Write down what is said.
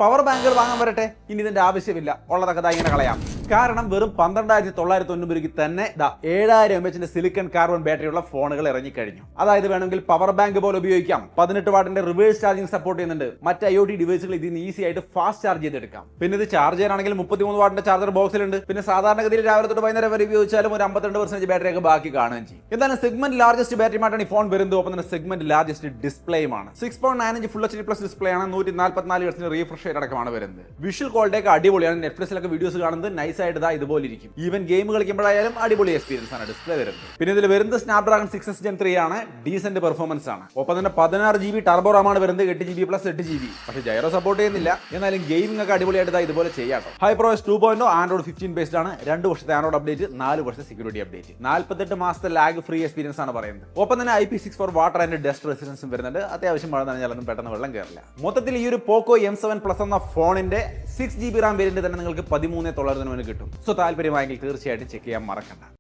Power ബാങ്കുകൾ വാങ്ങാൻ വരട്ടെ, ഇനി ഇതിന്റെ ആവശ്യമില്ല, ഉള്ളതൊക്കെ ഇങ്ങനെ കളയാം. കാരണം വെറും 12,990 രൂപയ്ക്ക് തന്നെ 7000 mAh സിലിക്കൺ കാർബൺ ബാറ്ററിയുള്ള ഫോണുകൾ ഇറങ്ങിക്കഴിഞ്ഞു. അതായത് വേണമെങ്കിൽ പവർ ബാങ്ക് പോലെ ഉപയോഗിക്കാം. 18 വാട്ടിന്റെ റിവേഴ്സ് ചാർജിംഗ് സപ്പോർട്ട് ചെയ്യുന്നുണ്ട്. മറ്റ് IoT ഡിവൈസുകൾ ഇതിന് ഈസി ആയിട്ട് ഫാസ്റ്റ് ചാർജ് ചെയ്തെടുക്കാം. പിന്നെ ഇത് ചാർജ് ചെയ്യാനാണെങ്കിൽ 33 വാട്ടിന്റെ ചാർജർ ബോക്സിലുണ്ട്. പിന്നെ സാധാരണഗതിയിൽ രാവിലെ തൊട്ട് വൈകുന്നേരം വരെ ഉപയോഗിച്ചാലും ഒരു 52% ബാറ്ററി ഒക്കെ ബാക്കി കാണുകയും ചെയ്യും. എന്തായാലും സെഗ്മെന്റ് ലാർജസ്റ്റ് ബാറ്ററി മാറ്റാണ് ഈ ഫോൺ വരുന്നത്. ഒപ്പം തന്നെ സെഗ്മെന്റ് ലാർജസ്റ്റ് ഡിസ്പ്ലേയുമാണ്. 6.9 ഇഞ്ച് ഫുൾ HD+ ഡിസ്പ്ലേ ആണ്. 144 Hz റീഫ്രഷ് റേറ്റ് അടക്കമാണ് വരുന്നത്. വിഷ്വൽ ക്വാളിറ്റി ഒക്കെ അടിപൊളിയാണ്. നെറ്റ്ഫ്ലിക്സിലൊക്കെ വീഡിയോസ് കാണുന്നത് നൈസ് ആയിട്ട് ഇതുപോലെ ഇരിക്കും. ഈവൻ ഗെയിം കളിക്കുമ്പോഴായാലും അടിപൊളി എക്സ്പീരിയൻസ് ആണ് ഡിസ്പ്ലേ വരുന്നത്. പിന്നെ ഇതിൽ വരുന്നത് സ്നാപ്ഡ്രാഗൺ 6s Gen 3 ആണ്. ഡീസന്റ് പെർഫോമൻസ് ആണ്. ഒപ്പം തന്നെ 16GB ടർബോ റാം ആണ് വരുന്നത്. 8GB + 8GB. പക്ഷേ ജൈറോ സപ്പോർട്ട് ചെയ്യുന്നില്ല. എന്നാലും ഗെയിമിംഗ് ഒക്കെ അടിപൊളിയായിട്ട് ഇതുപോലെ ചെയ്യാട്ടോ. HyperOS 2.0 ആൻഡ്രോയിഡ് 15 ബേസ്ഡ് ആണ്. 2 വർഷത്തെ ആൻഡ്രോയിഡ് അപ്ഡേറ്റ്, 4 വർഷത്തെ സെക്യൂരിറ്റി അപ്ഡേറ്റ്, 48 മാസത്തെ ലാഗ് ഫ്രീ എക്സ്പീരിയൻസ് ആണ് പറയുന്നത്. ഒപ്പം തന്നെ IP64 വാട്ടർ ആൻഡ് ഡസ്റ്റ് റെസിസ്റ്റൻസും വരുന്നുണ്ട്. അത്യാവശ്യം മഴ നനഞ്ഞാലൊന്നും പെട്ടെന്ന് വെള്ളം കയറില്ല. മൊത്തത്തിൽ ഈ ഒരു പോക്കോ M7 Plus എന്ന ഫോണിന്റെ 6GB റാം വേരിയന്റ് തന്നെ നിങ്ങൾക്ക് 13,990 കിട്ടും. സോ താല്പര്യമായെങ്കിൽ തീർച്ചയായിട്ടും ചെക്ക് ചെയ്യാൻ മറക്കണ്ട.